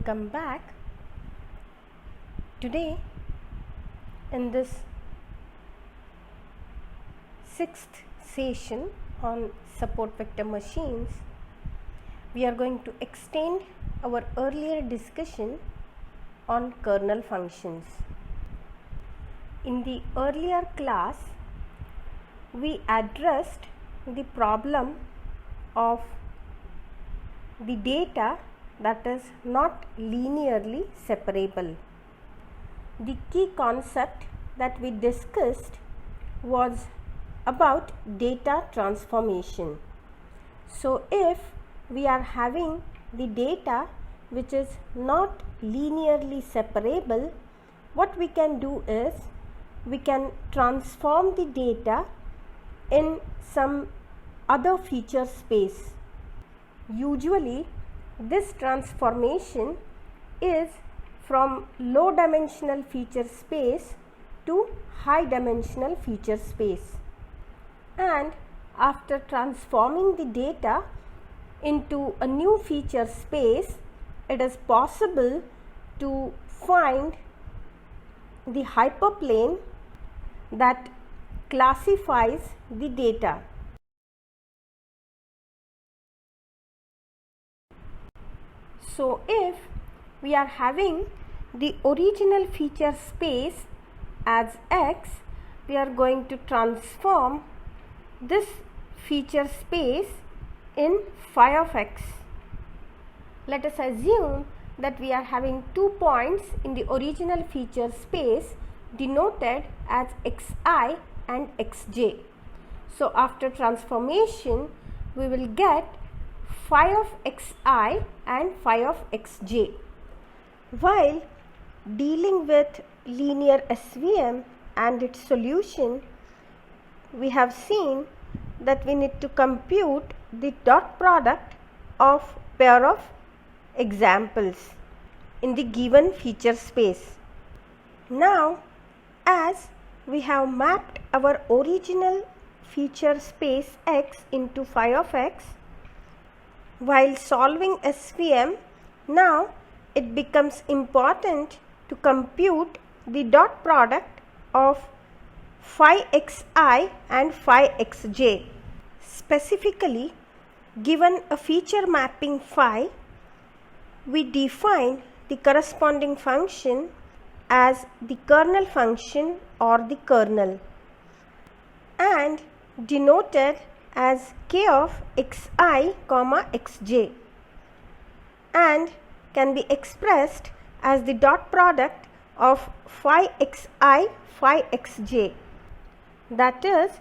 Welcome back. Today in this 6th session on support vector machines, we are going to extend our earlier discussion on kernel functions. In the earlier class, we addressed the problem of the data that is not linearly separable. The key concept that we discussed was about data transformation. So if we are having the data which is not linearly separable, what we can do is we can transform the data in some other feature space. Usually this transformation is from low dimensional feature space to high dimensional feature space, and after transforming the data into a new feature space, it is possible to find the hyperplane that classifies the data. So if we are having the original feature space as X, we are going to transform this feature space in phi of X. Let us assume that we are having 2 points in the original feature space denoted as Xi and Xj. So after transformation, we will get phi of Xi and phi of Xj. While dealing with linear SVM and its solution, we have seen that we need to compute the dot product of pair of examples in the given feature space. Now, as we have mapped our original feature space X into phi of X, while solving SVM, now it becomes important to compute the dot product of phi xi and phi xj. Specifically, given a feature mapping phi, we define the corresponding function as the kernel function or the kernel, and denoted as k of xi comma xj, and can be expressed as the dot product of phi xi phi xj, that is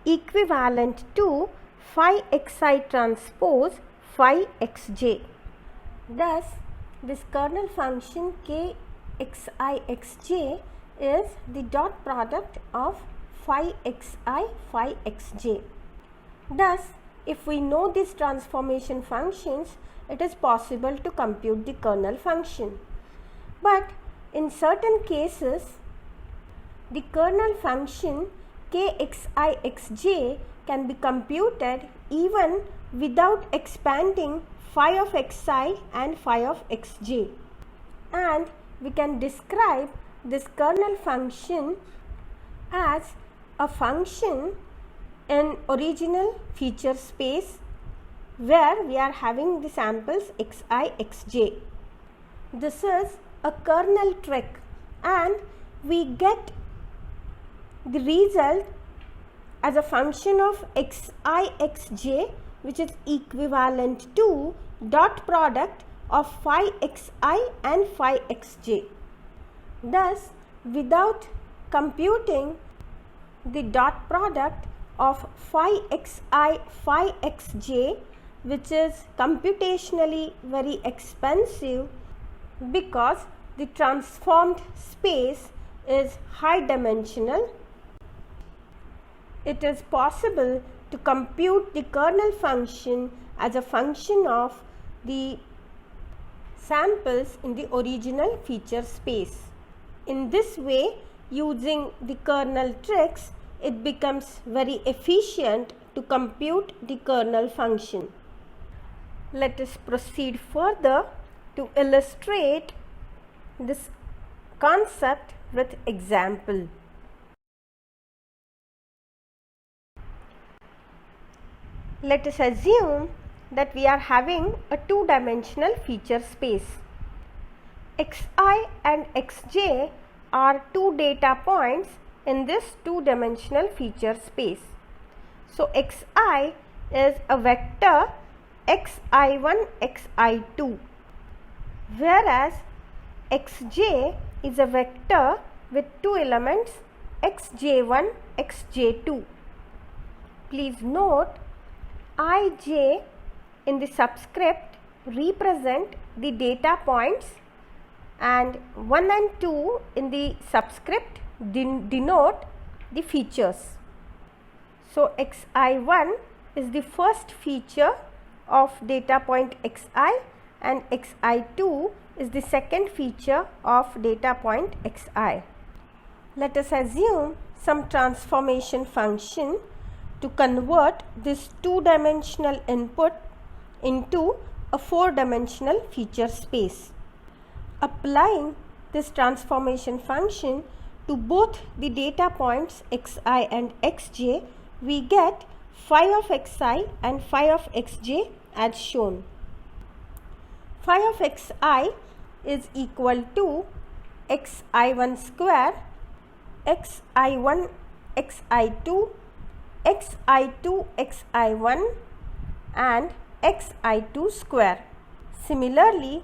equivalent to phi xi transpose phi xj. Thus this kernel function k xi xj is the dot product of phi xi phi xj. Thus, if we know these transformation functions, it is possible to compute the kernel function. But in certain cases, the kernel function kxi xj can be computed even without expanding phi of xi and phi of xj. And we can describe this kernel function as a function in original feature space where we are having the samples xi xj. This is a kernel trick, and we get the result as a function of xi xj, which is equivalent to dot product of phi xi and phi xj. Thus, without computing the dot product of phi xi phi xj, which is computationally very expensive because the transformed space is high dimensional, it is possible to compute the kernel function as a function of the samples in the original feature space. In this way, using the kernel tricks, it becomes very efficient to compute the kernel function. Let us proceed further to illustrate this concept with example. Let us assume that we are having a two-dimensional feature space. Xi and Xj are two data points in this two-dimensional feature space. So Xi is a vector xi1, xi2, whereas Xj is a vector with two elements xj1, xj2. Please note, ij in the subscript represent the data points and 1 and 2 in the subscript denote the features. So xi1 is the first feature of data point xi and xi2 is the second feature of data point xi. Let us assume some transformation function to convert this two-dimensional input into a four-dimensional feature space. Applying this transformation function to both the data points xi and xj, we get phi of xi and phi of xj as shown. Phi of xi is equal to xi1 square, xi1, xi2, xi2, xi1 and xi2 square. Similarly,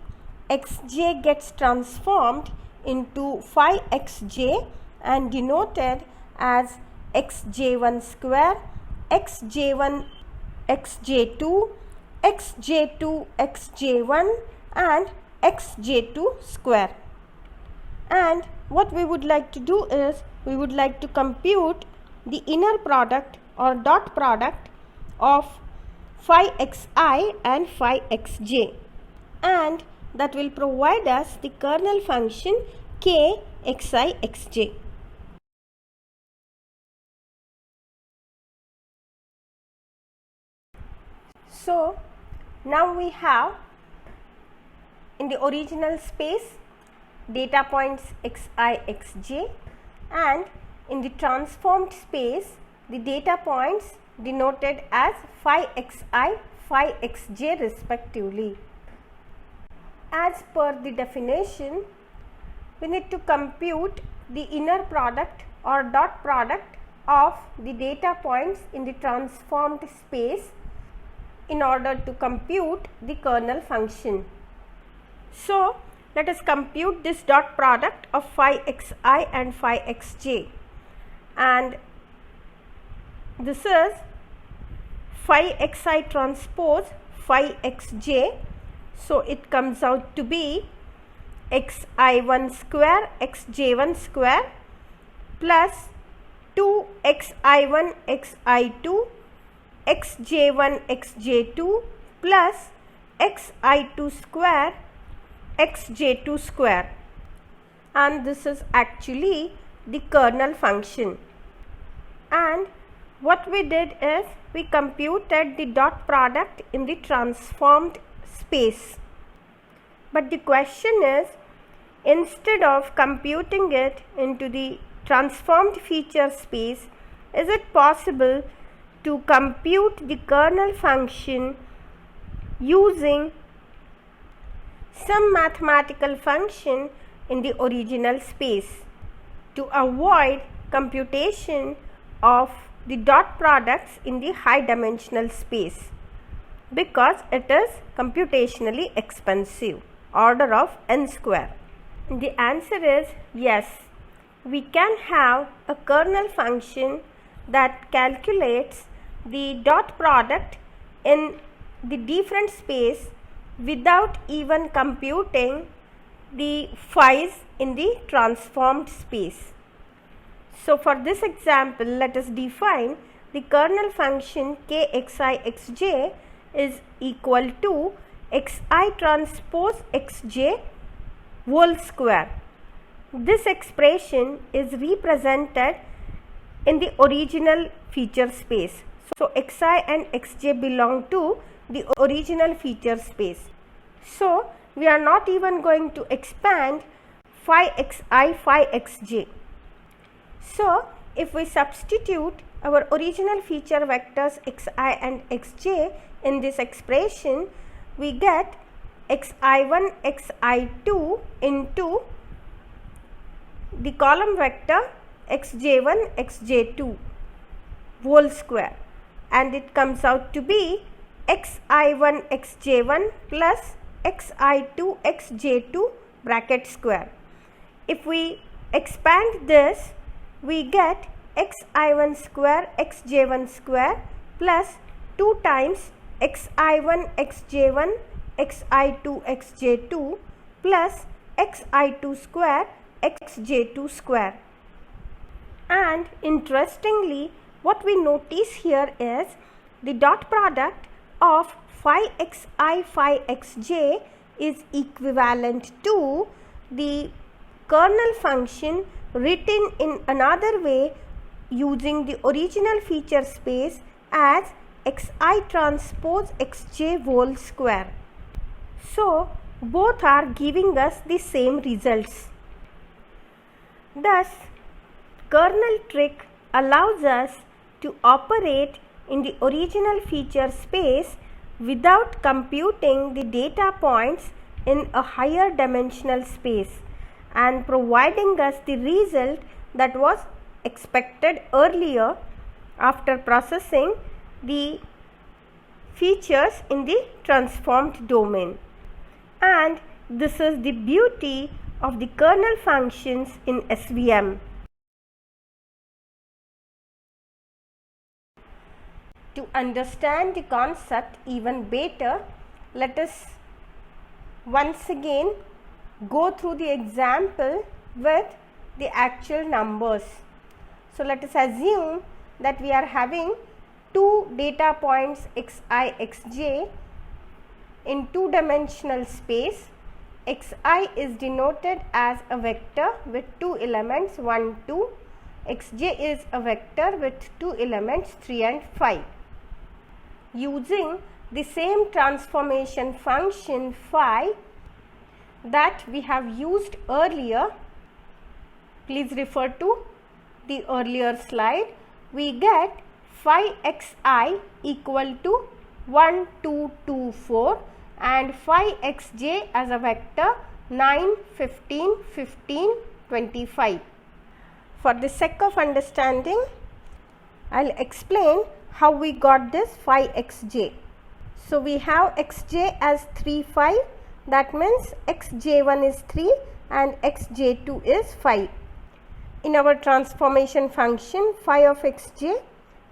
xj gets transformed into phi xj and denoted as xj1 square, xj1, xj2, xj2, xj1 and xj2 square. And what we would like to do is, we would like to compute the inner product or dot product of phi xi and phi xj, and that will provide us the kernel function k xi xj. So now we have in the original space data points xi xj, and in the transformed space the data points denoted as phi xi, phi xj respectively. As per the definition, we need to compute the inner product or dot product of the data points in the transformed space in order to compute the kernel function. So let us compute this dot product of phi xi and phi xj, and this is phi xi transpose phi xj. So it comes out to be xi1 square, xj1 square plus 2 xi1, xi2, xj1, xj2 plus xi2 square, xj2 square, and this is actually the kernel function. And what we did is, we computed the dot product in the transformed space. But the question is, instead of computing it into the transformed feature space, is it possible to compute the kernel function using some mathematical function in the original space to avoid computation of the dot products in the high dimensional space, because it is computationally expensive, order of n square? The answer is yes. We can have a kernel function that calculates the dot product in the different space without even computing the phi's in the transformed space. So for this example, let us define the kernel function k xi xj is equal to xi transpose xj whole square. This expression is represented in the original feature space. So xi and xj belong to the original feature space. So we are not even going to expand phi xi, phi xj. So, if we substitute our original feature vectors xi and xj in this expression, we get xi1, xi2 into the column vector xj1, xj2 whole square, and it comes out to be xi1, xj1 plus xi2, xj2 bracket square. If we expand this, we get xi1 square, xj1 square plus 2 times xi1, xj1, xi2, xj2 plus xi2 square, xj2 square. And interestingly, what we notice here is the dot product of phi xi, phi xj is equivalent to the kernel function written in another way using the original feature space as xi transpose xj whole square. So, both are giving us the same results. Thus, kernel trick allows us to operate in the original feature space without computing the data points in a higher dimensional space and providing us the result that was expected earlier after processing the features in the transformed domain. And this is the beauty of the kernel functions in SVM. To understand the concept even better, let us once again go through the example with the actual numbers. So, let us assume that we are having two data points xi, xj in two-dimensional space. Xi is denoted as a vector with two elements 1, 2. Xj is a vector with two elements 3 and 5. Using the same transformation function phi that we have used earlier, please refer to the earlier slide, we get phi xi equal to 1, 2, 2, 4 and phi xj as a vector 9, 15, 15, 25. For the sake of understanding, I will explain how we got this phi xj. So, we have xj as 3, 5, that means xj1 is 3 and xj2 is 5. In our transformation function phi of xj,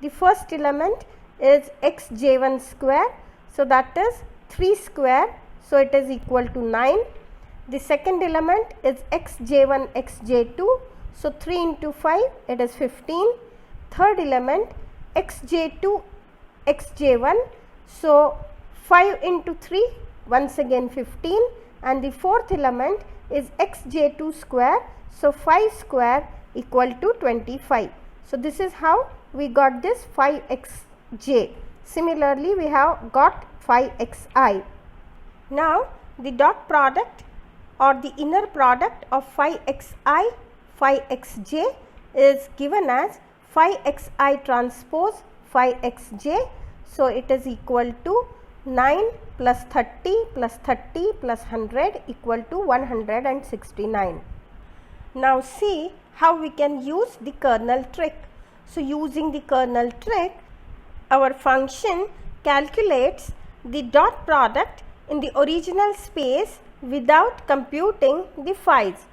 the first element is xj1 square, so that is 3 square, so it is equal to 9. The second element is xj1 xj2, so 3 into 5 it is 15. Third element xj2 xj1, so 5 into 3 once again 15, and the fourth element is xj2 square, so 5 square equal to 25. So, this is how we got this phi xj. Similarly, we have got phi xi. Now, the dot product or the inner product of phi xi, phi xj is given as phi xi transpose phi xj. So, it is equal to 9 plus 30 plus 30 plus 100 equal to 169. Now, see how we can use the kernel trick. So, using the kernel trick, our function calculates the dot product in the original space without computing the phi's.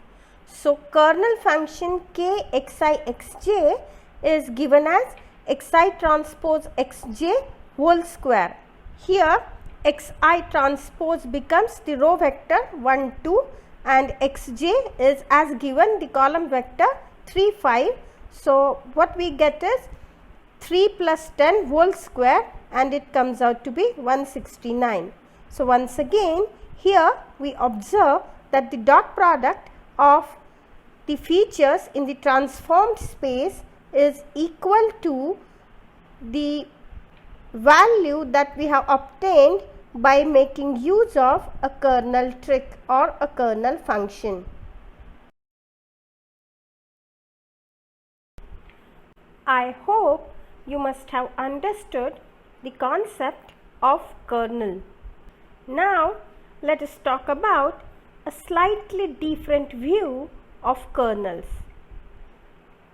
So, kernel function k xi xj is given as xi transpose xj whole square. Here xi transpose becomes the row vector 1, 2 and xj is as given the column vector 3, 5. So, what we get is 3 plus 10 whole square and it comes out to be 169. So, once again here we observe that the dot product of the features in the transformed space is equal to the value that we have obtained by making use of a kernel trick or a kernel function. I hope you must have understood the concept of kernel. Now let us talk about a slightly different view of kernels.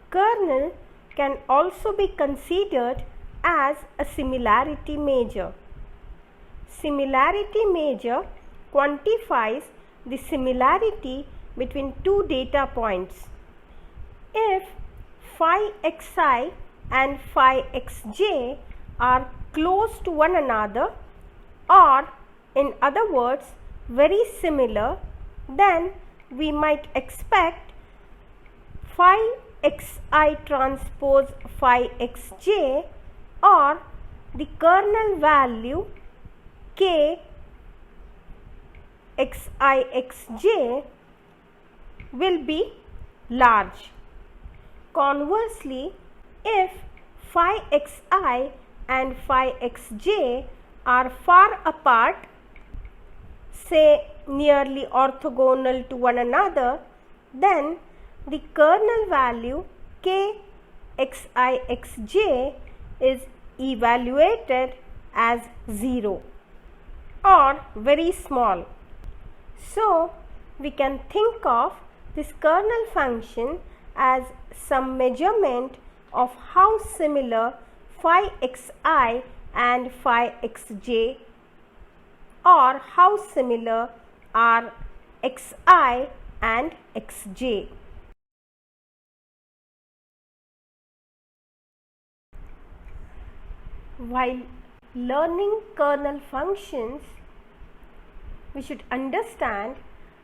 Kernel can also be considered as a similarity measure. Similarity measure quantifies the similarity between two data points. If phi xi and phi xj are close to one another, or in other words very similar, then we might expect phi xi transpose phi xj, or the kernel value k xi xj will be large. Conversely, if phi xi and phi xj are far apart, say nearly orthogonal to one another, then the kernel value k xi xj is evaluated as 0 or very small. So we can think of this kernel function as some measurement of how similar phi xi and phi xj, or how similar are xi and xj. While learning kernel functions, we should understand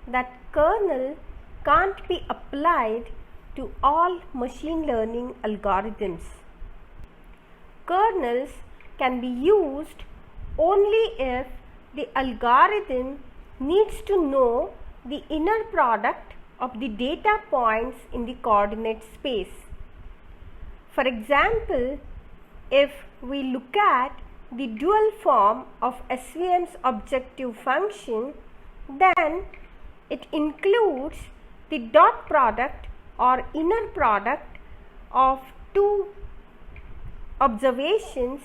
that kernel can't be applied to all machine learning algorithms. Kernels can be used only if the algorithm needs to know the inner product of the data points in the coordinate space. For example, if we look at the dual form of SVM's objective function, then it includes the dot product or inner product of two observations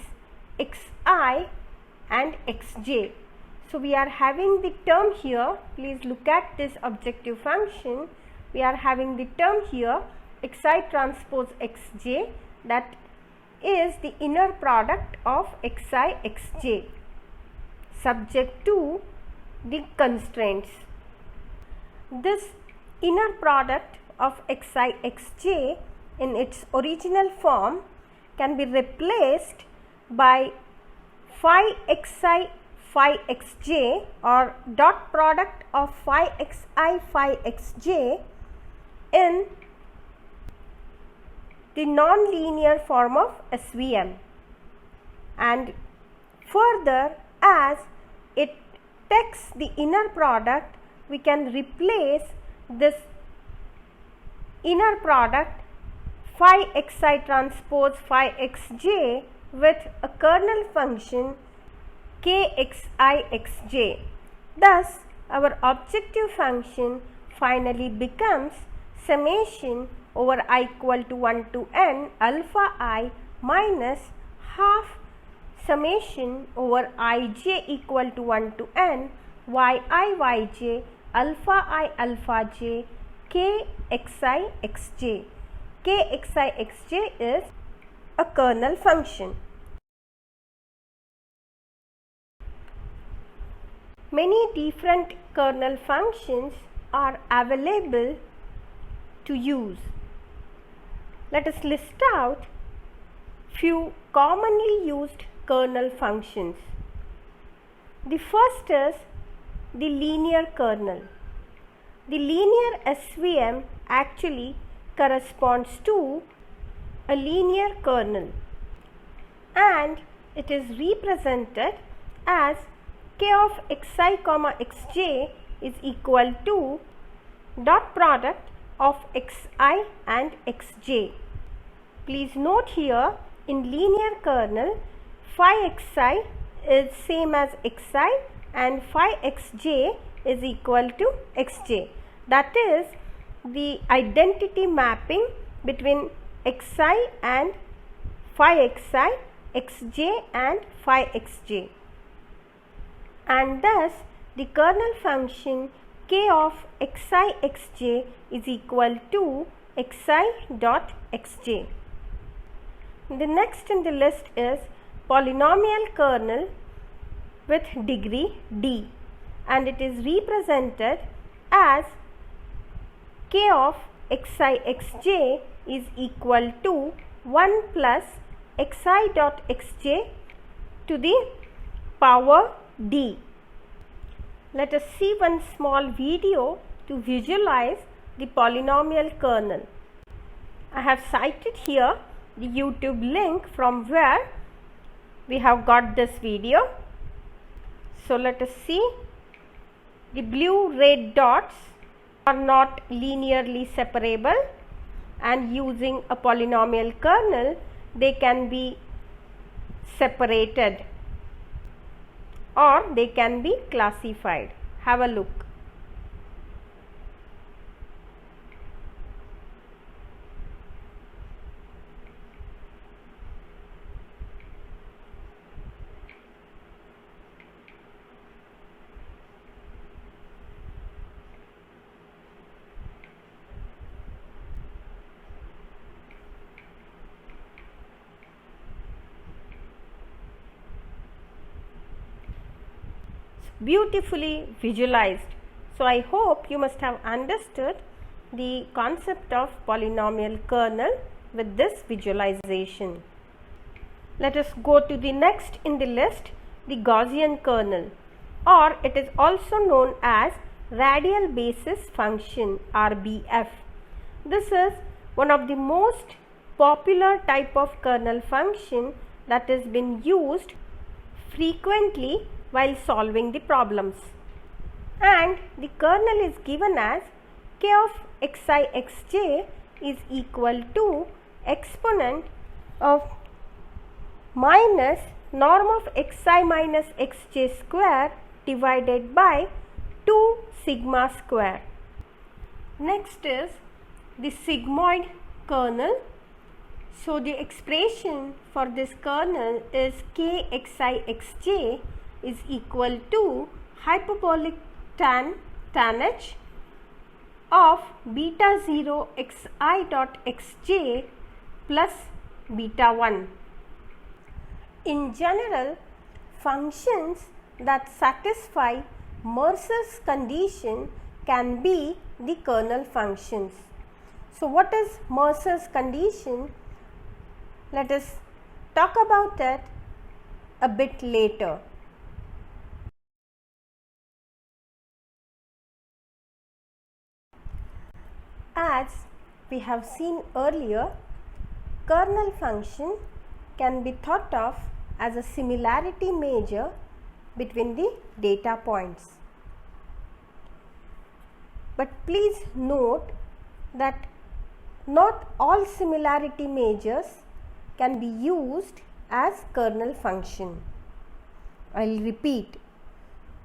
xi and xj. So we are having the term here, please look at this objective function, we are having the term here xi transpose xj, that is the inner product of xi xj subject to the constraints. This inner product of xi xj in its original form can be replaced by phi xi phi xj, or dot product of phi xi phi xj in the non-linear form of SVM, and further, as it takes the inner product, we can replace this inner product phi xi transpose phi xj with a kernel function k xi xj. Thus, our objective function finally becomes summation over I equal to 1 to n alpha I minus half summation over ij equal to 1 to n yi yj alpha I alpha j k xi xj. K xi xj is a kernel function. Many different kernel functions are available to use. Let us list out few commonly used kernel functions. The first is the linear kernel. The linear SVM actually corresponds to a linear kernel, and it is represented as k of xi comma xj is equal to dot product of xi and xj. Please note here, in linear kernel, phi xi is same as xi and phi xj is equal to xj. That is the identity mapping between xi and phi xi, xj and phi xj. And thus the kernel function k of xi xj is equal to xi dot xj. The next in the list is polynomial kernel with degree d, and it is represented as k of xi xj is equal to 1 plus xi dot xj to the power d. Let us see one small video to visualize the polynomial kernel. I have cited here the YouTube link from where we have got this video. So let us see. The blue red dots are not linearly separable, and using a polynomial kernel they can be separated or they can be classified. Have a look. Beautifully visualized. So I hope you must have understood the concept of polynomial kernel with this visualization. Let us go to the next in the list, the Gaussian kernel, or it is also known as radial basis function, RBF. This is one of the most popular type of kernel function that has been used frequently while solving the problems, and the kernel is given as k of xi xj is equal to exponent of minus norm of xi minus xj square divided by 2 sigma square. Next is the sigmoid kernel. So the expression for this kernel is k xi xj is equal to hyperbolic tan h of beta 0 xi dot xj plus beta 1. In general, functions that satisfy Mercers condition can be the kernel functions. So what is Mercers condition? Let us talk about it a bit later. As we have seen earlier, kernel function can be thought of as a similarity measure between the data points. But please note that not all similarity measures can be used as kernel function. I will repeat,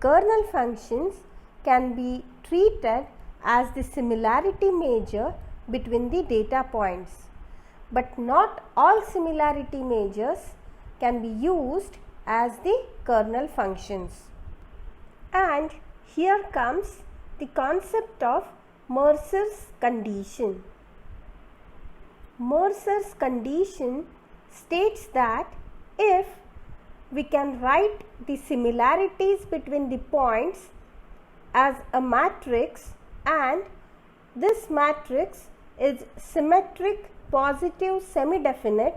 kernel functions can be treated as the similarity measure between the data points, but not all similarity measures can be used as the kernel functions. And here comes the concept of Mercers condition. Mercers condition states that if we can write the similarities between the points as a matrix, and this matrix is symmetric, positive, semi-definite,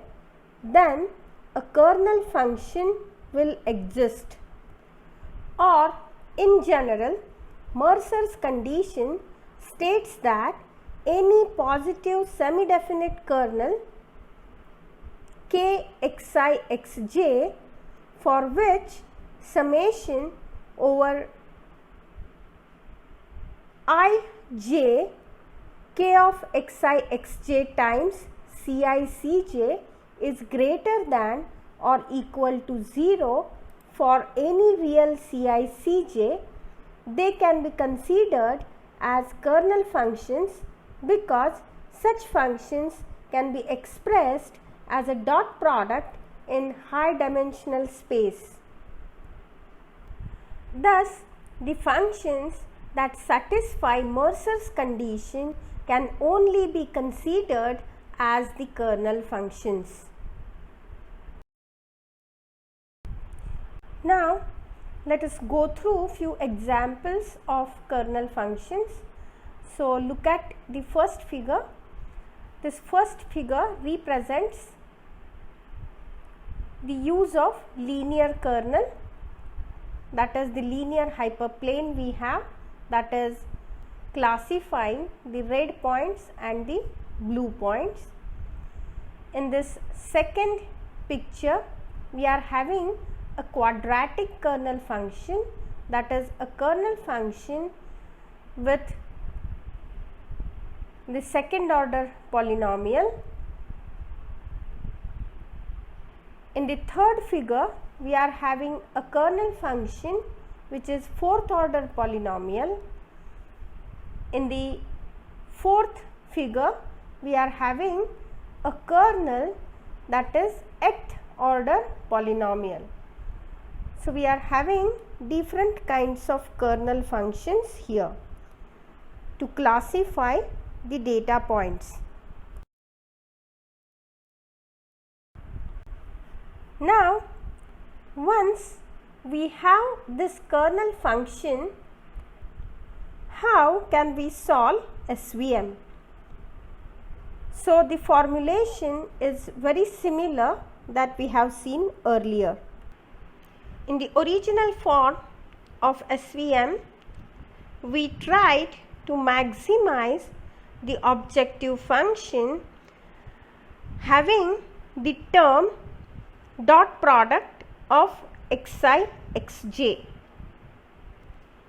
then a kernel function will exist. Or in general, Mercers condition states that any positive semi-definite kernel k xi xj for which summation over ij k of xi xj times ci cj is greater than or equal to 0 for any real Ci/Cj, they can be considered as kernel functions because such functions can be expressed as a dot product in high dimensional space. Thus, the functions that satisfy Mercers condition can only be considered as the kernel functions. Now, let us go through few examples of kernel functions. So, look at the first figure. This first figure represents the use of linear kernel, that is the linear hyperplane we have, that is classifying the red points and the blue points. In this second picture, we are having a quadratic kernel function, that is a kernel function with the second order polynomial. In the third figure, we are having a kernel function which is fourth order polynomial. In the fourth figure, we are having a kernel that is nth order polynomial. So, we are having different kinds of kernel functions here to classify the data points. Now, once we have this kernel function, how can we solve SVM? So, the formulation is very similar that we have seen earlier. In the original form of SVM, we tried to maximize the objective function having the term dot product of xi xj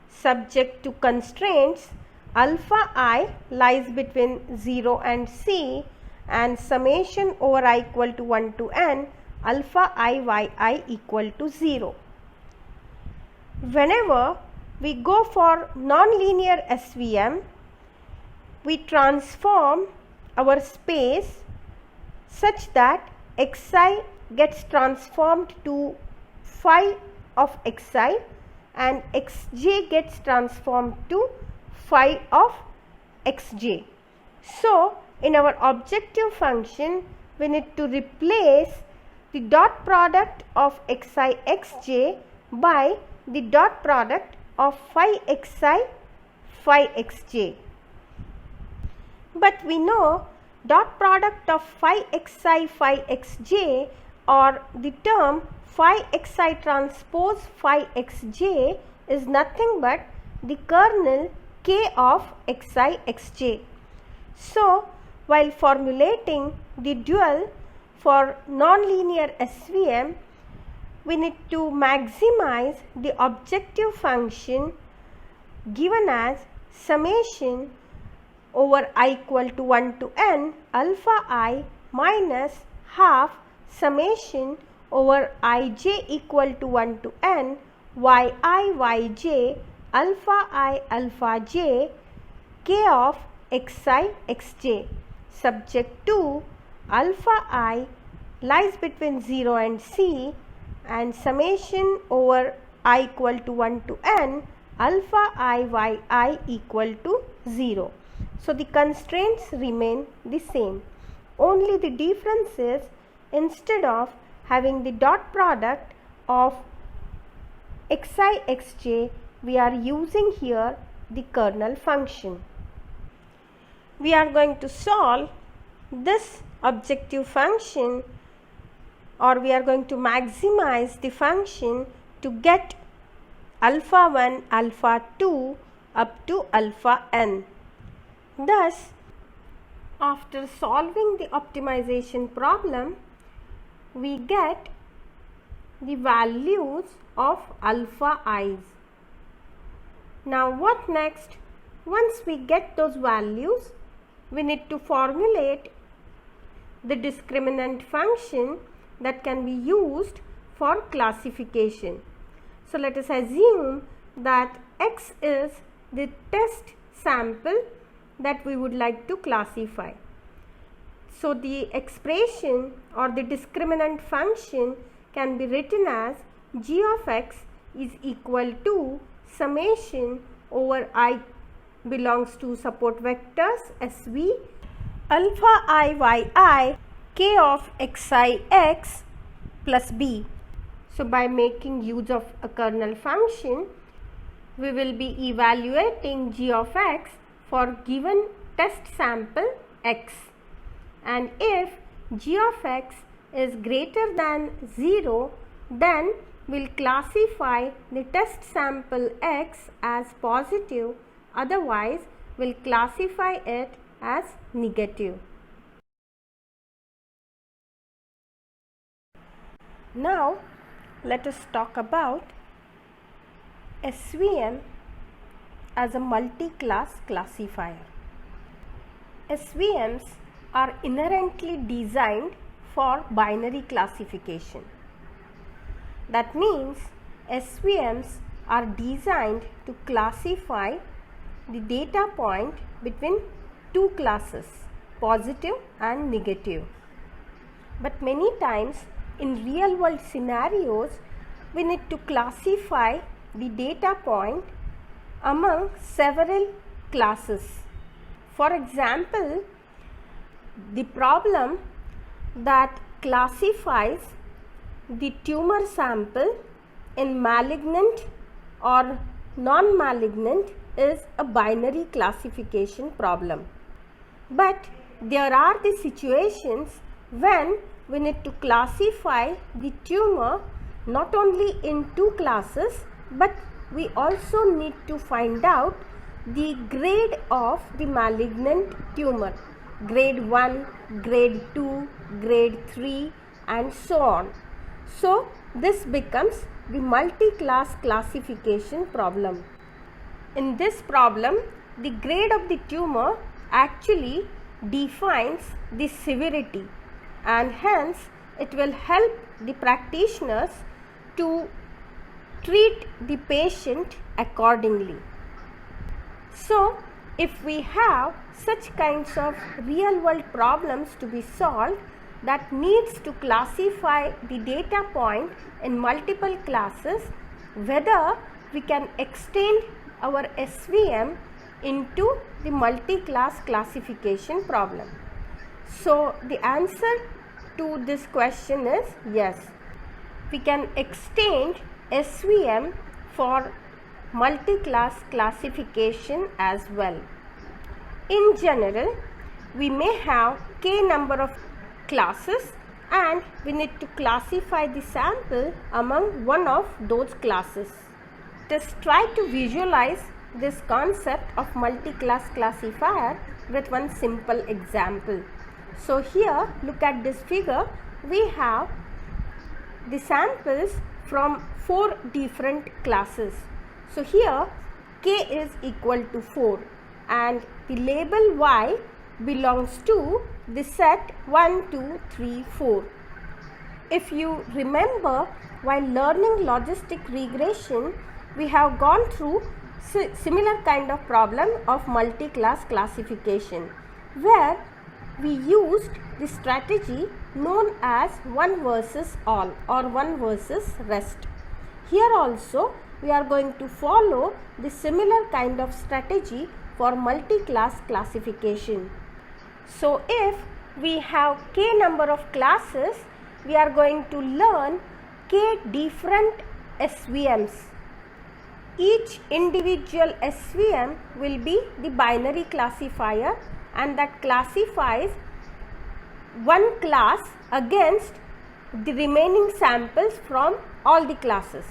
subject to constraints alpha I lies between 0 and c and summation over I equal to 1 to n alpha I yi equal to 0. Whenever we go for nonlinear SVM, we transform our space such that xi gets transformed to phi of xi and xj gets transformed to phi of xj. So, in our objective function, we need to replace the dot product of xi xj by the dot product of phi xi phi xj. But we know dot product of phi xi phi xj or the term phi xi transpose phi xj is nothing but the kernel k of xi xj. So, while formulating the dual for nonlinear SVM, we need to maximize the objective function given as summation over I equal to 1 to n alpha I minus half summation over ij equal to 1 to n yi yj alpha I alpha j k of xi xj subject to alpha I lies between 0 and c and summation over I equal to 1 to n alpha I yi equal to 0. So, the constraints remain the same. Only the difference is instead of having the dot product of xi xj, we are using here the kernel function. We are going to solve this objective function, or we are going to maximize the function to get alpha 1, alpha 2 up to alpha n. Thus, after solving the optimization problem, we get the values of alpha i's. Now, what next? Once we get those values, we need to formulate the discriminant function that can be used for classification. So let us assume that X is the test sample that we would like to classify. So the expression or the discriminant function can be written as g of x is equal to summation over I belongs to support vectors SV alpha I yi k of xi x plus b. So by making use of a kernel function, we will be evaluating g of x for given test sample x. And if g of x is greater than 0, then we'll classify the test sample x as positive, otherwise we'll classify it as negative. Now let us talk about SVM as a multi-class classifier. SVMs are inherently designed for binary classification. That means SVMs are designed to classify the data point between two classes, positive and negative. But many times in real world scenarios, we need to classify the data point among several classes. For example, the problem that classifies the tumor sample in malignant or non-malignant is a binary classification problem. But there are the situations when we need to classify the tumor not only in two classes, but we also need to find out the grade of the malignant tumor, grade 1, grade 2, grade 3 and so on. So this becomes the multi-class classification problem. In this problem, the grade of the tumor actually defines the severity, and hence it will help the practitioners to treat the patient accordingly. So if we have such kinds of real world problems to be solved that needs to classify the data point in multiple classes, whether we can extend our SVM into the multi-class classification problem. So the answer to this question is yes. We can extend SVM for multi-class classification as well. In general, we may have k number of classes and we need to classify the sample among one of those classes. Just try to visualize this concept of multi-class classifier with one simple example. So here, look at this figure. We have the samples from 4 different classes. So here k is equal to 4 and the label y belongs to the set 1, 2, 3, 4. If you remember, while learning logistic regression, we have gone through similar kind of problem of multi-class classification, where we used the strategy known as one versus all or one versus rest. Here also we are going to follow the similar kind of strategy for multi-class classification. So if we have k number of classes, we are going to learn k different SVMs. Each individual SVM will be the binary classifier, and that classifies one class against the remaining samples from all the classes.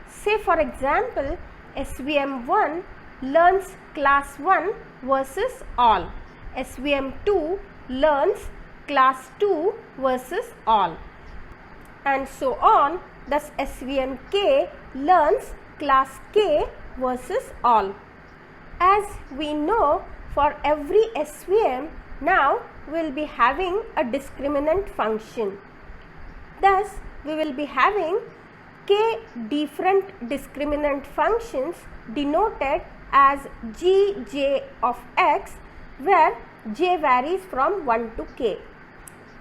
Say for example, SVM1 learns class 1 versus all, SVM2 learns class 2 versus all, and so on. Thus SVMk learns class k versus all. As we know, for every SVM, now we will be having a discriminant function. Thus we will be having k different discriminant functions denoted as gj of x, where j varies from 1 to k.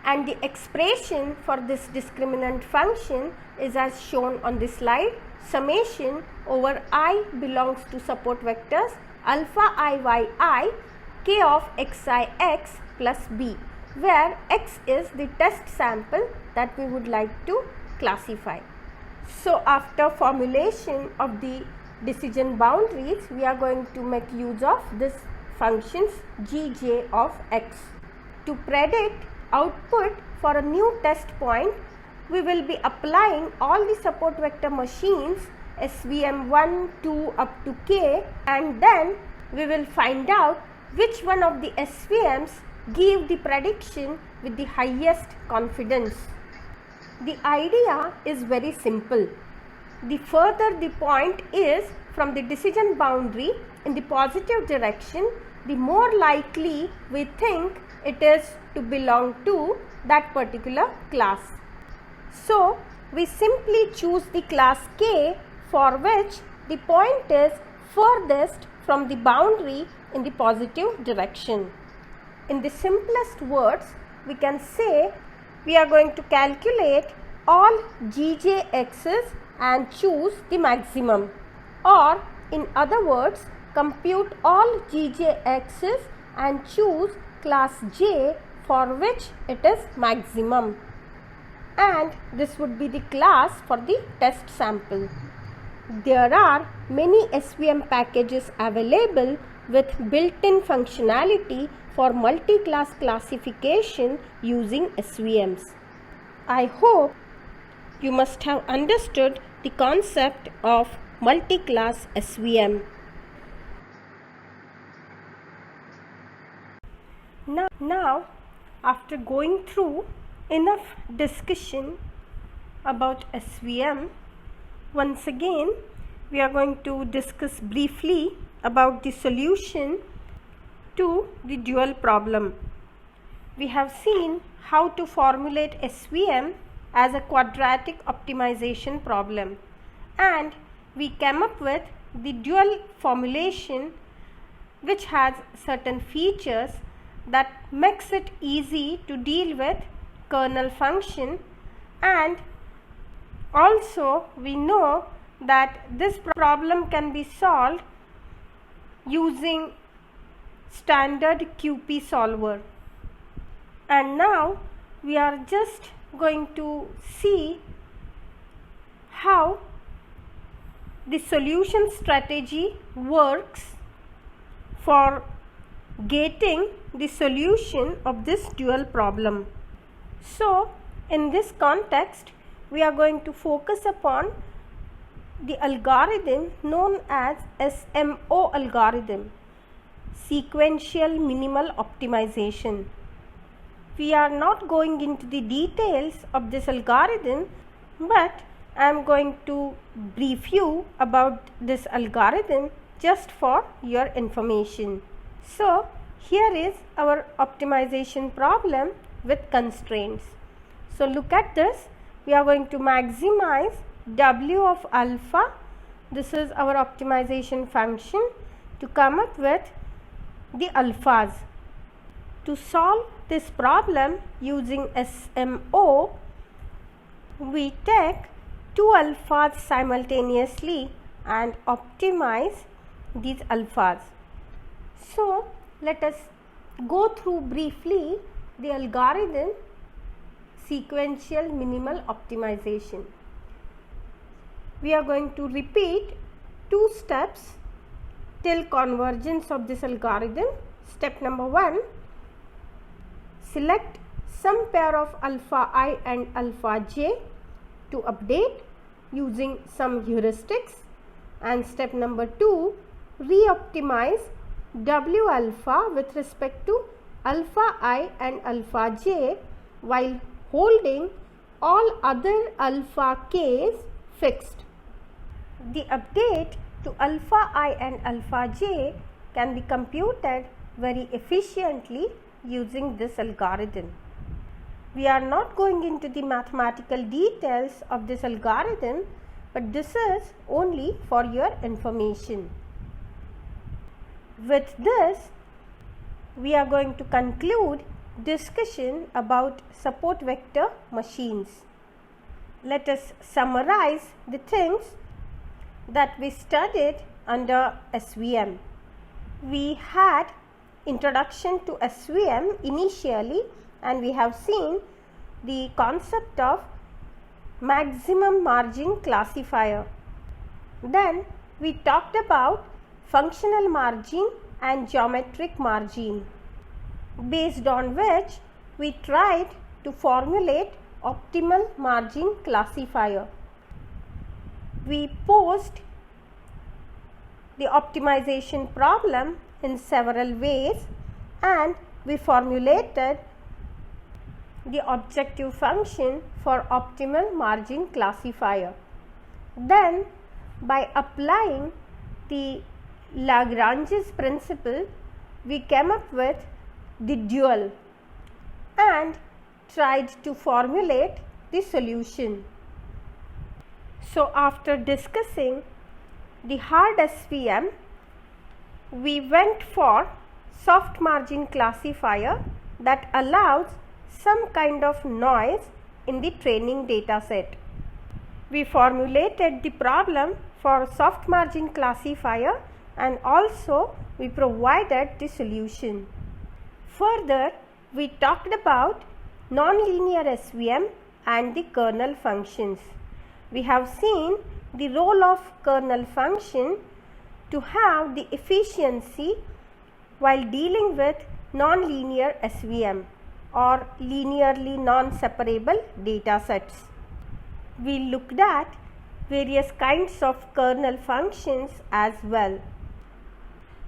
And the expression for this discriminant function is as shown on this slide. Summation over I belongs to support vectors alpha I y I k of xi x plus b, where x is the test sample that we would like to classify. So after formulation of the decision boundaries, we are going to make use of this functions gj of x. To predict output for a new test point, we will be applying all the support vector machines SVM 1, 2 up to k, and then we will find out which one of the SVMs give the prediction with the highest confidence. The idea is very simple. The further the point is from the decision boundary in the positive direction, the more likely we think it is to belong to that particular class. So we simply choose the class K for which the point is furthest from the boundary in the positive direction. In the simplest words, we can say we are going to calculate all gjx's and choose the maximum, or in other words, compute all gjx's and choose class J for which it is maximum, and this would be the class for the test sample. There are many SVM packages available with built-in functionality for multi-class classification using SVMs. I hope you must have understood the concept of multi-class SVM. Now, after going through enough discussion about SVM, once again we are going to discuss briefly about the solution to the dual problem. We have seen how to formulate SVM as a quadratic optimization problem, and we came up with the dual formulation which has certain features that makes it easy to deal with kernel function, and also we know that this problem can be solved using standard QP solver. And now we are just going to see how the solution strategy works for getting the solution of this dual problem. So in this context, we are going to focus upon the algorithm known as SMO algorithm, sequential minimal optimization. We are not going into the details of this algorithm, but I am going to brief you about this algorithm just for your information. So here is our optimization problem with constraints. So look at this. We are going to maximize W of alpha. This is our optimization function to come up with the alphas. To solve this problem using SMO, we take two alphas simultaneously and optimize these alphas. So let us go through briefly the algorithm sequential minimal optimization. We are going to repeat two steps till convergence of this algorithm. Step number 1, select some pair of alpha I and alpha j to update using some heuristics. And step number 2, re-optimize W alpha with respect to alpha I and alpha j while holding all other alpha k's fixed. The update to alpha I and alpha j can be computed very efficiently using this algorithm. We are not going into the mathematical details of this algorithm, but this is only for your information. With this, we are going to conclude discussion about support vector machines. Let us summarize the things that we studied under SVM. We had introduction to SVM initially, and we have seen the concept of maximum margin classifier. Then we talked about functional margin and geometric margin, based on which we tried to formulate optimal margin classifier. We posed the optimization problem in several ways, and we formulated the objective function for optimal margin classifier. Then, by applying the Lagrange's principle, we came up with the dual and tried to formulate the solution. So, after discussing the hard SVM, we went for soft margin classifier that allows some kind of noise in the training data set. We formulated the problem for soft margin classifier, and also we provided the solution. Further, we talked about nonlinear SVM and the kernel functions. We have seen the role of kernel function to have the efficiency while dealing with nonlinear SVM or linearly non-separable data sets. We looked at various kinds of kernel functions as well.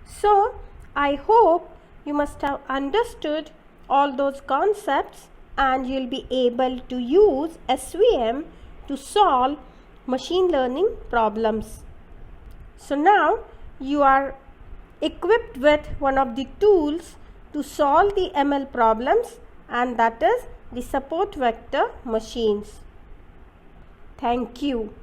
So, I hope you must have understood all those concepts and you will be able to use SVM to solve machine learning problems. So, now you are equipped with one of the tools to solve the ML problems, and that is the support vector machines. Thank you.